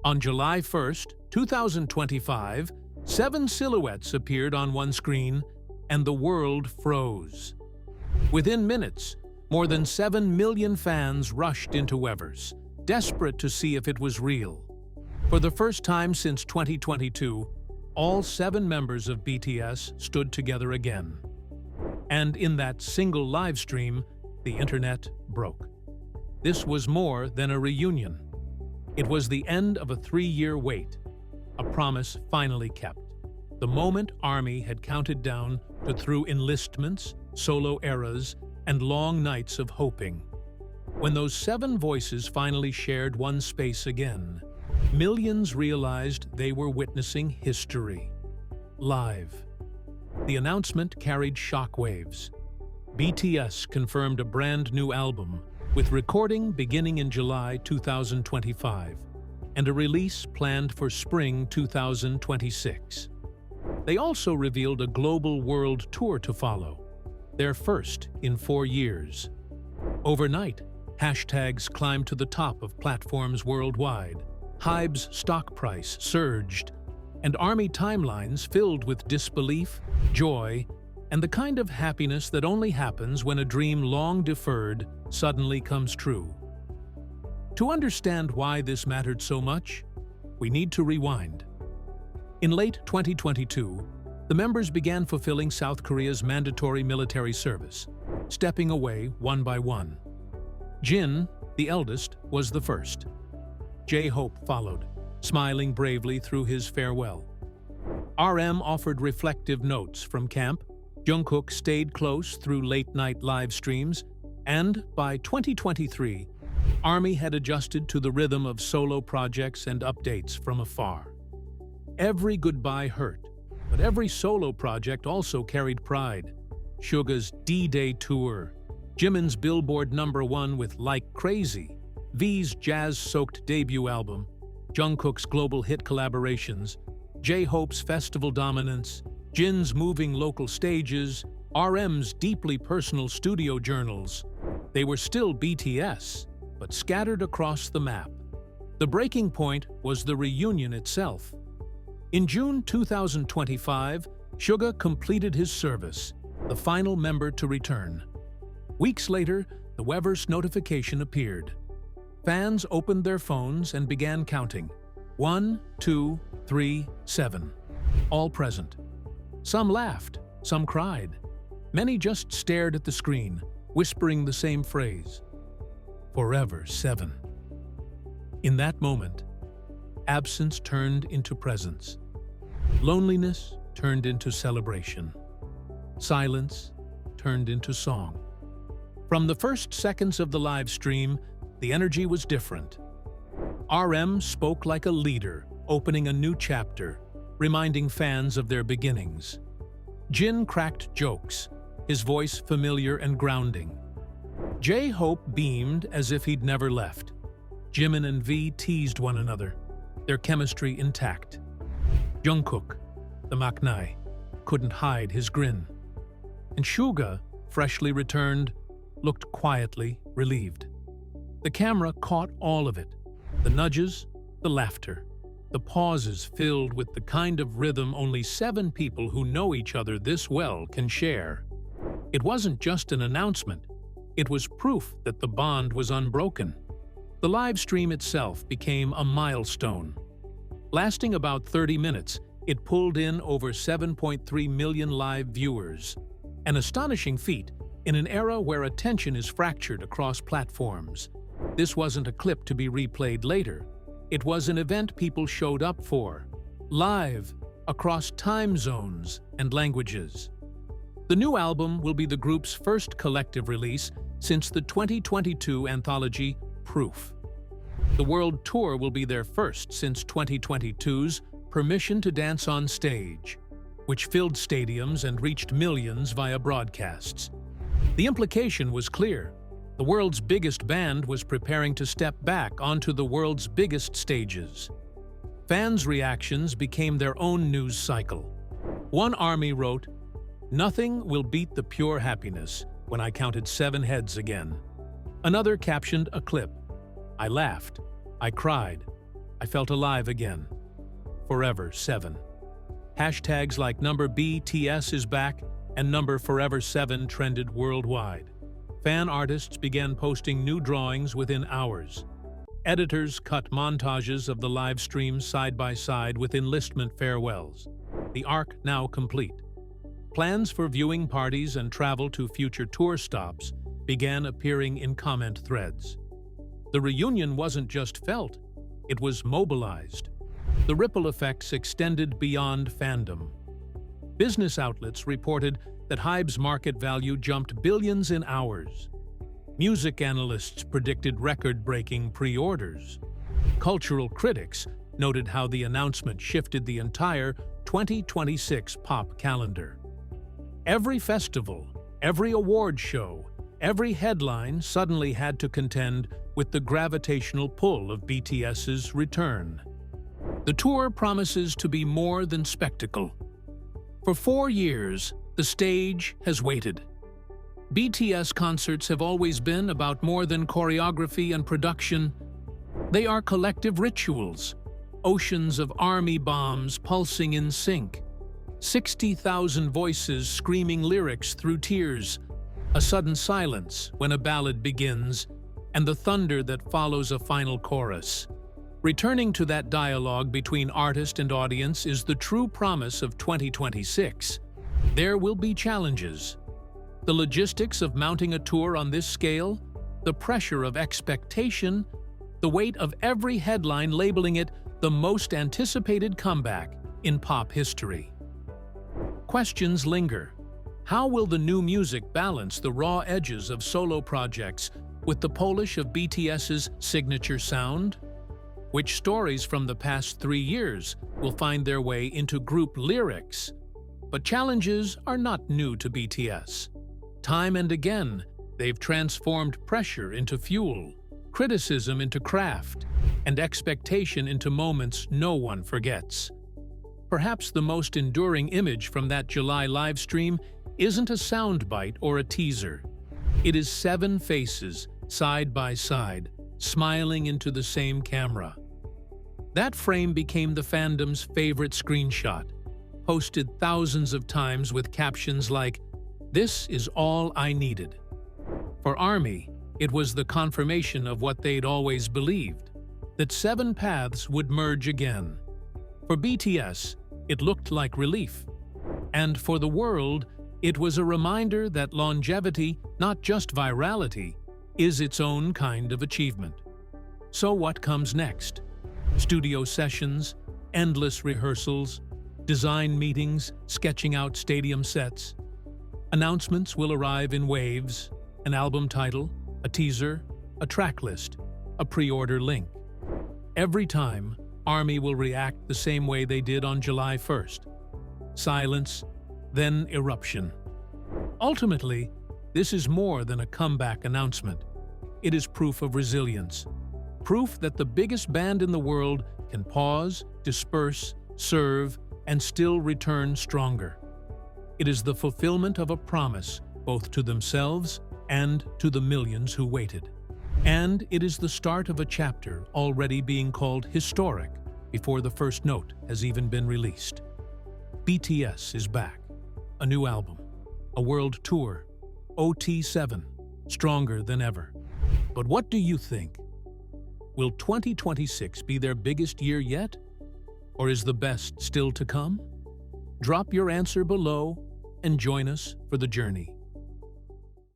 On July 1st, 2025, 7 silhouettes appeared on one screen, and the world froze. Within minutes, more than 7 million fans rushed into Weverse, desperate to see if it was real. For the first time since 2022, all 7 members of BTS stood together again. And in that single live stream, the internet broke. This was more than a reunion. It was the end of a 3-year wait, a promise finally kept. The moment ARMY had counted down to through enlistments, solo eras, and long nights of hoping. When those 7 voices finally shared one space again, millions realized they were witnessing history. Live. The announcement carried shockwaves. BTS confirmed a brand new album, with recording beginning in July 2025, and a release planned for spring 2026. They also revealed a global world tour to follow, their first in 4 years. Overnight, hashtags climbed to the top of platforms worldwide. HYBE's stock price surged, and ARMY timelines filled with disbelief, joy, and the kind of happiness that only happens when a dream long deferred suddenly comes true. To understand why this mattered so much, we need to rewind. In late 2022, the members began fulfilling South Korea's mandatory military service, stepping away one by one. Jin, the eldest, was the first. Jhope followed, smiling bravely through his farewell. RM offered reflective notes from camp, Jungkook stayed close through late-night live streams, and by 2023, ARMY had adjusted to the rhythm of solo projects and updates from afar. Every goodbye hurt, but every solo project also carried pride. Suga's D-Day tour, Jimin's Billboard #1 with Like Crazy, V's jazz-soaked debut album, Jungkook's global hit collaborations, Jhope's festival dominance, Jin's moving local stages, RM's deeply personal studio journals. They were still BTS, but scattered across the map. The breaking point was the reunion itself. In June 2025, Suga completed his service, the final member to return. Weeks later, the Weverse notification appeared. Fans opened their phones and began counting. 1, 2, 3, 7. All present. Some laughed, some cried. Many just stared at the screen, whispering the same phrase. Forever 7. In that moment, absence turned into presence. Loneliness turned into celebration. Silence turned into song. From the first seconds of the live stream, the energy was different. RM spoke like a leader, opening a new chapter, reminding fans of their beginnings. Jin cracked jokes, his voice familiar and grounding. Jhope beamed as if he'd never left. Jimin and V teased one another, their chemistry intact. Jungkook, the maknae, couldn't hide his grin. And Suga, freshly returned, looked quietly relieved. The camera caught all of it, the nudges, the laughter, the pauses filled with the kind of rhythm only 7 people who know each other this well can share. It wasn't just an announcement, it was proof that the bond was unbroken. The live stream itself became a milestone. Lasting about 30 minutes, it pulled in over 7.3 million live viewers. An astonishing feat in an era where attention is fractured across platforms. This wasn't a clip to be replayed later. It was an event people showed up for, live, across time zones and languages. The new album will be the group's first collective release since the 2022 anthology Proof. The world tour will be their first since 2022's Permission to Dance on Stage, which filled stadiums and reached millions via broadcasts. The implication was clear. The world's biggest band was preparing to step back onto the world's biggest stages. Fans' reactions became their own news cycle. One ARMY wrote, "Nothing will beat the pure happiness when I counted 7 heads again." Another captioned a clip, "I laughed, I cried, I felt alive again. Forever 7. Hashtags like number BTS is back and number Forever 7 trended worldwide. Fan artists began posting new drawings within hours. Editors cut montages of the live streams side by side with enlistment farewells. The arc now complete. Plans for viewing parties and travel to future tour stops began appearing in comment threads. The reunion wasn't just felt, it was mobilized. The ripple effects extended beyond fandom. Business outlets reported that HYBE's market value jumped billions in hours. Music analysts predicted record-breaking pre-orders. Cultural critics noted how the announcement shifted the entire 2026 pop calendar. Every festival, every award show, every headline suddenly had to contend with the gravitational pull of BTS's return. The tour promises to be more than spectacle. For 4 years, the stage has waited. BTS concerts have always been about more than choreography and production. They are collective rituals, oceans of army bombs pulsing in sync, 60,000 voices screaming lyrics through tears, a sudden silence when a ballad begins, and the thunder that follows a final chorus. Returning to that dialogue between artist and audience is the true promise of 2026. There will be challenges. The logistics of mounting a tour on this scale, the pressure of expectation, the weight of every headline labeling it the most anticipated comeback in pop history. Questions linger. How will the new music balance the raw edges of solo projects with the polish of BTS's signature sound? Which stories from the past 3 years will find their way into group lyrics? But challenges are not new to BTS. Time and again, they've transformed pressure into fuel, criticism into craft, and expectation into moments no one forgets. Perhaps the most enduring image from that July livestream isn't a soundbite or a teaser. It is 7 faces, side by side, smiling into the same camera. That frame became the fandom's favorite screenshot, posted thousands of times with captions like, "This is all I needed." For ARMY, it was the confirmation of what they'd always believed, that 7 paths would merge again. For BTS, it looked like relief. And for the world, it was a reminder that longevity, not just virality, is its own kind of achievement. So what comes next? Studio sessions, endless rehearsals, design meetings, sketching out stadium sets. Announcements will arrive in waves, an album title, a teaser, a track list, a pre-order link. Every time, ARMY will react the same way they did on July 1st. Silence, then eruption. Ultimately, this is more than a comeback announcement. It is proof of resilience. Proof that the biggest band in the world can pause, disperse, serve, and still return stronger. It is the fulfillment of a promise, both to themselves and to the millions who waited. And it is the start of a chapter already being called historic before the first note has even been released. BTS is back. A new album, a world tour, OT7, stronger than ever. But what do you think? Will 2026 be their biggest year yet? Or is the best still to come? Drop your answer below and join us for the journey.